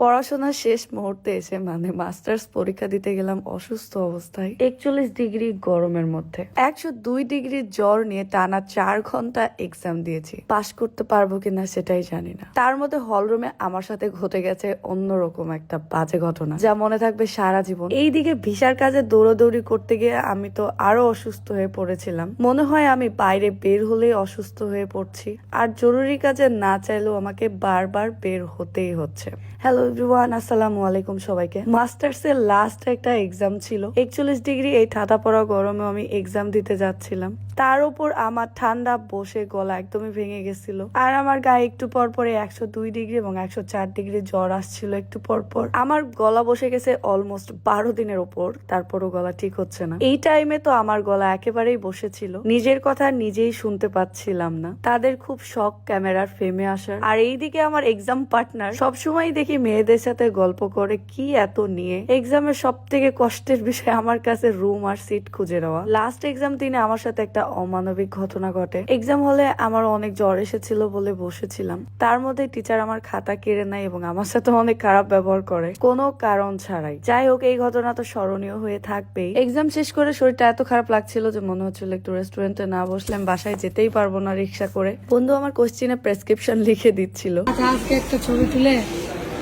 পড়াশোনার শেষ মুহূর্তে এসে মাস্টার্স পরীক্ষা দিতে গেলাম অসুস্থ অবস্থায় 41 ডিগ্রি গরমের মধ্যে 102 ডিগ্রি জ্বর নিয়ে টানা 4 ঘন্টা এক্সাম দিয়েছি। পাশ করতে পারবো কিনা সেটাই জানি না। তার মধ্যে হলরুমে আমার সাথে ঘটে গেছে অন্যরকম একটা বাজে ঘটনা, যা মনে থাকবে সারা জীবন। এইদিকে ভিসার কাজে দৌড়াদৌড়ি করতে গিয়ে আমি তো আরো অসুস্থ হয়ে পড়েছিলাম। মনে হয় আমি বাইরে বের হলেই অসুস্থ হয়ে পড়ছি, আর জরুরি কাজে না চাইলেও আমাকে বারবার বের হতেই হচ্ছে। হ্যালো এভরিওয়ান, আসসালামু আলাইকুম সবাইকে। মাস্টার্স এর লাস্ট একটা এক্সাম ছিল। 41 ডিগ্রি এই ঠাটা পড়া গরমে আমি এক্সাম দিতে যাচ্ছিলাম। তার উপর আমার ঠান্ডা বসে গলা একদমই ভেঙে গেছিল, আর আমার গায়ে একটু পর পরে 102 ডিগ্রি এবং 104 ডিগ্রি জ্বর আসছিল একটু পর পর। আমার গলা বসে গেছে অলমোস্ট 12 দিনের উপর, তারপরও গলা ঠিক হচ্ছে না। এই টাইমে তো আমার গলা একেবারেই বসেছিল, নিজের কথা নিজেই শুনতে পাচ্ছিলাম না। তাদের খুব শখ ক্যামেরার ফ্রেমে আসার, আর এইদিকে আমার এক্সাম পার্টনার সবসময় দেখি মেয়েদের সাথে গল্প করে কি এত নিয়ে। এক্সামের সব থেকে কষ্টের বিষয় আমার কাছে রুম আর সিট খুঁজে দেওয়া। লাস্ট এক্সাম দিনে আমার সাথে একটা অমানবিক ঘটনা ঘটে। এক্সাম হলে আমার অনেক জ্বর এসেছিল বলে বসেছিলাম, তার মধ্যে টিচার আমার খাতা কেড়ে নেয় এবং আমার সাথে অনেক খারাপ ব্যবহার করে কোনো কারণ ছাড়াই। যাই হোক, এই ঘটনা তো স্মরণীয় হয়ে থাকবেই। এক্সাম শেষ করে শরীরটা এত খারাপ লাগছিল যে মনে হচ্ছিল একটু রেস্টুরেন্টে না বসলে আমি বাসায় যেতেই পারবো না রিক্সা করে। বন্ধু আমার কোশ্চিনে প্রেসক্রিপশন লিখে দিচ্ছিল। আজকে একটা ছবি তুলে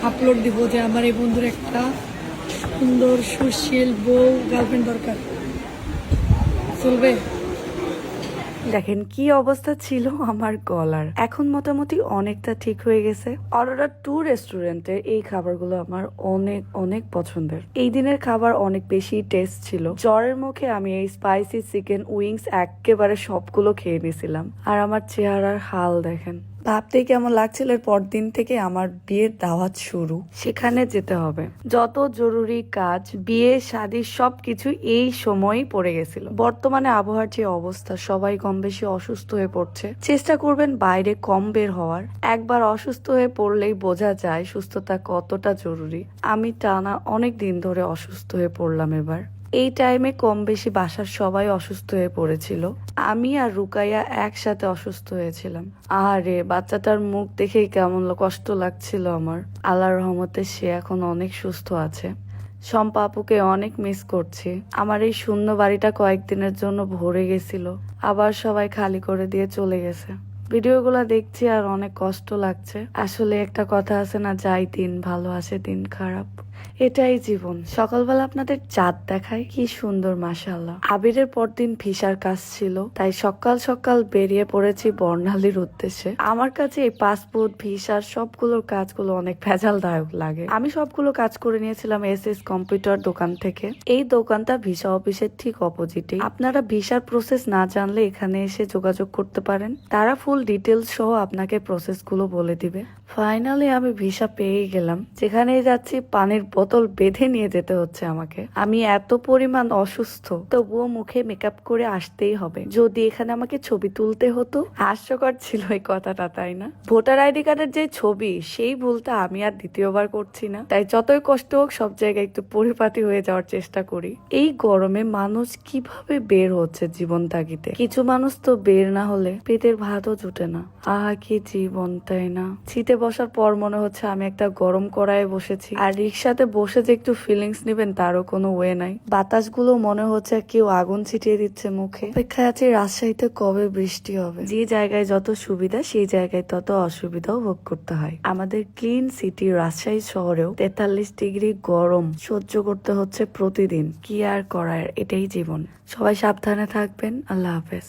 আপলোড দিব যে আমার এই বন্ধুর একটা সুন্দর সুশীল বউ গার্লফ্রেন্ড দরকার। চলবে? দেখেন কি অবস্থা ছিল আমার গলার। এখন মোটামুটি অনেকটা ঠিক হয়ে গেছে। অরোরা টু রেস্টুরেন্টের এই খাবারগুলো আমার অনেক অনেক পছন্দের। এই দিনের খাবার অনেক বেশি টেস্ট ছিল। জ্বরের মুখে আমি এই স্পাইসি চিকেন উইংস একেবারে সবগুলো খেয়ে নিয়েছিলাম, আর আমার চেহারার হাল দেখেন। ভাবতেই কেমন লাগছিল। এর পরদিন থেকে আমার বিয়ের দাওয়াত শুরু, সেখানে যেতে হবে। যত জরুরি কাজ, বিয়ে শাদী সবকিছু এই সময়ই পড়ে গেছিল। বর্তমানে আবহাওয়ার যে অবস্থা, সবাই কম বেশি অসুস্থ হয়ে পড়ছে। চেষ্টা করবেন বাইরে কম বের হওয়ার। একবার অসুস্থ হয়ে পড়লেই বোঝা যায় সুস্থতা কতটা জরুরি। আমি টানা অনেক দিন ধরে অসুস্থ হয়ে পড়লাম এবার। এই টাইমে কম বেশি বাসার সবাই অসুস্থ হয়ে পড়েছিল। আমি আর রুকাইয়া একসাথে অসুস্থ হয়েছিলাম। আরে বাচ্চাটার মুখ দেখেই কেমন কষ্ট লাগছিল আমার। আল্লাহর রহমতে সে এখন অনেক সুস্থ আছে। শম্পা আপুকে অনেক মিস করছি। আমার এই শূন্য বাড়িটা কয়েকদিনের জন্য ভরে গেছিল, আবার সবাই খালি করে দিয়ে চলে গেছে। ভিডিওগুলো দেখছি আর অনেক কষ্ট লাগছে। আসলে একটা কথা আছে না, যাই দিন ভালো আসে দিন খারাপ, এটাই জীবন। সকালবেলা আপনাদের চাঁদ দেখায়, কি সুন্দর মাশাআল্লাহ। আবিরের পরদিন ভিসার কাজ ছিল, তাই সকাল সকাল বেরিয়ে পড়েছি বর্ণালীর উদ্দেশ্যে। আমার কাছে এই পাসপোর্ট ভিসার সবগুলোর কাজগুলো অনেক ভেজালদায়ক লাগে। আমি সবগুলো কাজ করে নিয়েছিলাম এস কম্পিউটার দোকান থেকে। এই দোকানটা ভিসা অফিসের ঠিক অপোজিটে। আপনারা ভিসার প্রসেস না জানলে এখানে এসে যোগাযোগ করতে পারেন, তারা ফুল ডিটেলস সহ আপনাকে প্রসেস গুলো বলে দিবে। ফাইনালি আমি ভিসা পেয়ে গেলাম। যেখানেই যাচ্ছি পানির বোতল বেঁধে নিয়ে যেতে হচ্ছে আমাকে। আমি এত পরিমাণ অসুস্থ, তবুও মুখে মেকআপ করে আসতেই হবে। যদি এখানে আমাকে ছবি তুলতে হতো, হাস্যকর ছিল এই কথাটা, তাই না? ভোটার আইডি কার্ডের যে ছবি, সেই ভুলটা আমি আর দ্বিতীয়বার করছি না। তাই যতই কষ্ট হোক সব জায়গায় একটু পরিপাটি হয়ে যাওয়ার চেষ্টা করি। এই গরমে মানুষ কিভাবে বের হচ্ছে জীবন তাগিদে। কিছু মানুষ তো বের না হলে পেটের ভাতও জুটে না। আহা কি জীবন, তাই না? শীতে বসার পর মনে হচ্ছে আমি একটা গরম কড়াইয়ে বসেছি, আর রিক্সাতে বসে যে একটু ফিলিংস নিবেন তারও কোনো ওয়ে নাই। বাতাসগুলো মনে হচ্ছে কেউ আগুন ছিটিয়ে দিচ্ছে মুখে। অপেক্ষায় আছে রাজশাহীতে কবে বৃষ্টি হবে। যে জায়গায় যত সুবিধা, সেই জায়গায় তত অসুবিধাও ভোগ করতে হয়। আমাদের ক্লিন সিটি রাজশাহী শহরেও 43 ডিগ্রি গরম সহ্য করতে হচ্ছে প্রতিদিন। কি আর করার, এটাই জীবন। সবাই সাবধানে থাকবেন। আল্লাহ হাফেজ।